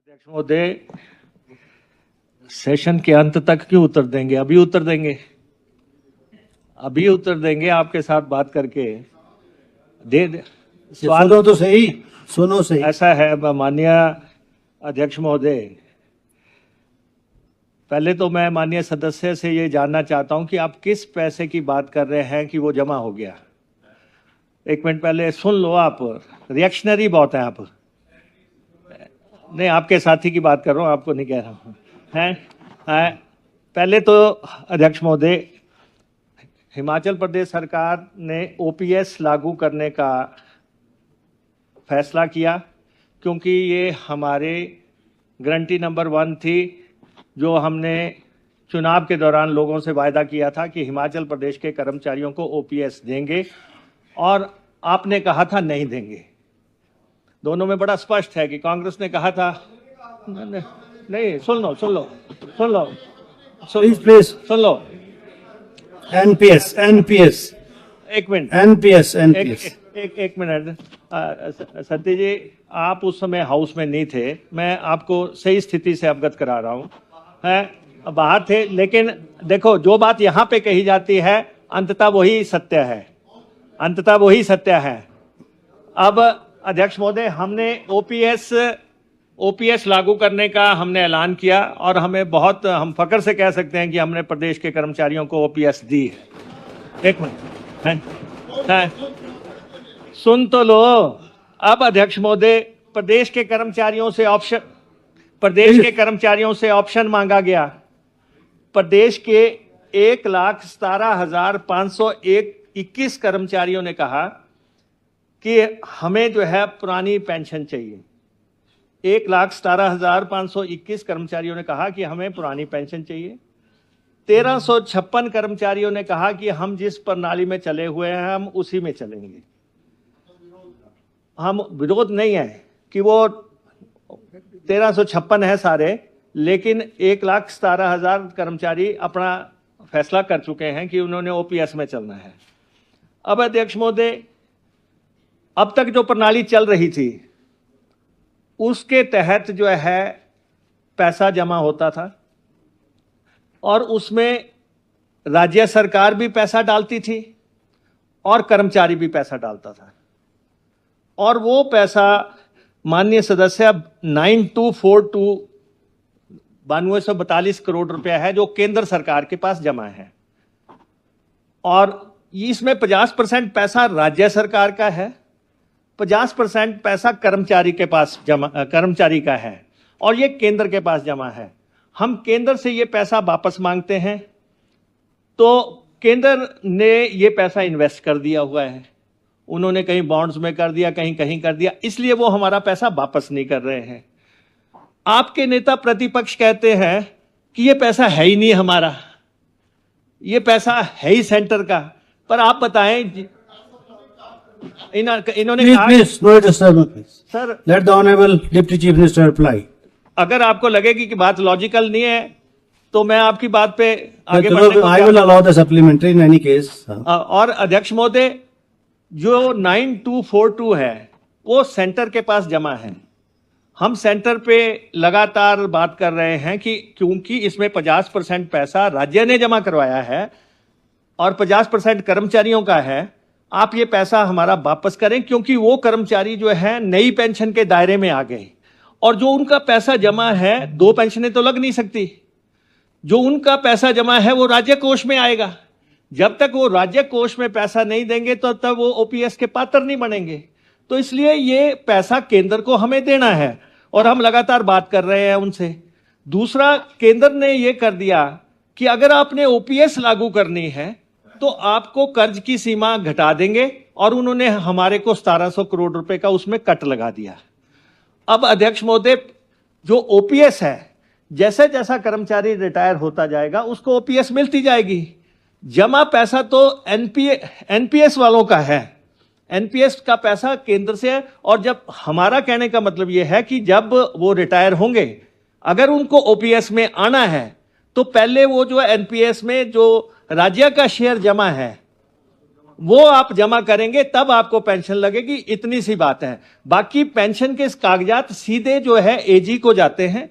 अध्यक्ष महोदय, सेशन के अंत तक क्यों उत्तर देंगे? अभी उत्तर देंगे, अभी उत्तर देंगे आपके साथ बात करके। सवाल सुनो तो सही, सुनो सही। ऐसा है माननीय अध्यक्ष महोदय, पहले तो मैं माननीय सदस्य से ये जानना चाहता हूं कि आप किस पैसे की बात कर रहे हैं कि वो जमा हो गया। एक मिनट पहले सुन लो, आप रिएक्शनरी बहुत हैं आप। नहीं, आपके साथी की बात कर रहा हूँ, आपको नहीं कह रहा हूँ। हैं पहले तो अध्यक्ष महोदय, हिमाचल प्रदेश सरकार ने ओपीएस लागू करने का फैसला किया क्योंकि ये हमारे गारंटी नंबर 1 थी, जो हमने चुनाव के दौरान लोगों से वायदा किया था कि हिमाचल प्रदेश के कर्मचारियों को ओपीएस देंगे, और आपने कहा था नहीं देंगे। दोनों में बड़ा स्पष्ट है कि कांग्रेस ने कहा था नहीं। सुन लो एनपीएस एक मिनट, एक मिनट सत्य जी, आप उस समय हाउस में नहीं थे, मैं आपको सही स्थिति से अवगत करा रहा हूँ। है बाहर थे, लेकिन देखो जो बात यहाँ पे कही जाती है अंततः वही सत्य है, अंततः वही सत्य है। अब अध्यक्ष महोदय, हमने ओपीएस लागू करने का हमने ऐलान किया, और हमें बहुत, हम फख्र से कह सकते हैं कि हमने प्रदेश के कर्मचारियों को ओपीएस दी है। एक मिनट, सुन तो लो। अब अध्यक्ष महोदय, प्रदेश के कर्मचारियों से ऑप्शन मांगा गया। प्रदेश के 1,17,521 कर्मचारियों ने कहा कि हमें जो है पुरानी पेंशन चाहिए। 1,17,521 कर्मचारियों ने कहा कि हमें पुरानी पेंशन चाहिए। 1,356 कर्मचारियों ने कहा कि हम जिस प्रणाली में चले हुए हैं हम उसी में चलेंगे। हम विरोध नहीं है कि वो 1,356 है सारे, लेकिन 1,17,000 कर्मचारी अपना फैसला कर चुके हैं कि उन्होंने ओपीएस में चलना है। अब अध्यक्ष महोदय, अब तक जो प्रणाली चल रही थी उसके तहत जो है पैसा जमा होता था, और उसमें राज्य सरकार भी पैसा डालती थी और कर्मचारी भी पैसा डालता था, और वो पैसा माननीय सदस्य 9242 करोड़ रुपया है जो केंद्र सरकार के पास जमा है, और इसमें 50% पैसा राज्य सरकार का है, 50% पैसा कर्मचारी का है, और ये केंद्र के पास जमा है। हम केंद्र से ये पैसा वापस मांगते हैं, तो केंद्र ने ये पैसा इन्वेस्ट कर दिया हुआ है। उन्होंने कहीं बॉन्ड्स में कर दिया, कहीं कर दिया, इसलिए वो हमारा पैसा वापस नहीं कर रहे हैं। आपके नेता प्रतिपक्ष कहते हैं कि ये पैसा है ही नहीं हमारा, ये पैसा है ही सेंटर का। पर आप बताएं, इन्होंने कहा, sir, let the honourable deputy chief minister reply. अगर आपको लगेगी कि बात लॉजिकल नहीं है तो मैं आपकी बात पे आगे I will allow the supplementary in any case. और अध्यक्ष महोदय, जो 9242 है वो सेंटर के पास जमा है। हम सेंटर पे लगातार बात कर रहे हैं कि क्योंकि इसमें 50% पैसा राज्य ने जमा करवाया है और 50% कर्मचारियों का है, आप ये पैसा हमारा वापस करें, क्योंकि वो कर्मचारी जो है नई पेंशन के दायरे में आ गए, और जो उनका पैसा जमा है, 2 पेंशनें तो लग नहीं सकती, जो उनका पैसा जमा है वो राज्य कोष में आएगा। जब तक वो राज्य कोष में पैसा नहीं देंगे तो तब वो ओपीएस के पात्र नहीं बनेंगे। तो इसलिए ये पैसा केंद्र को हमें देना है, और हम लगातार बात कर रहे हैं उनसे। दूसरा, केंद्र ने ये कर दिया कि अगर आपने ओपीएस लागू करनी है तो आपको कर्ज की सीमा घटा देंगे, और उन्होंने हमारे को 1700 करोड़ रुपए का उसमें कट लगा दिया। अब अध्यक्ष महोदय, जो ओपीएस है, जैसे जैसा कर्मचारी रिटायर होता जाएगा उसको ओपीएस मिलती जाएगी। जमा पैसा तो एनपीएस वालों का है, एनपीएस का पैसा केंद्र से है। और जब, हमारा कहने का मतलब यह है कि जब वो रिटायर होंगे, अगर उनको ओपीएस में आना है तो पहले वो जो एनपीएस में जो राज्य का शेयर जमा है वो आप जमा करेंगे तब आपको पेंशन लगेगी, इतनी सी बात है। बाकी पेंशन के कागजात सीधे जो है एजी को जाते हैं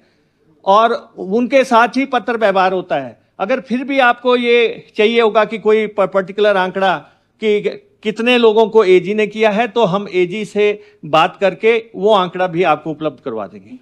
और उनके साथ ही पत्र व्यवहार होता है। अगर फिर भी आपको ये चाहिए होगा कि कोई पर्टिकुलर आंकड़ा कि कितने लोगों को एजी ने किया है, तो हम एजी से बात करके वो आंकड़ा भी आपको उपलब्ध करवा देंगे।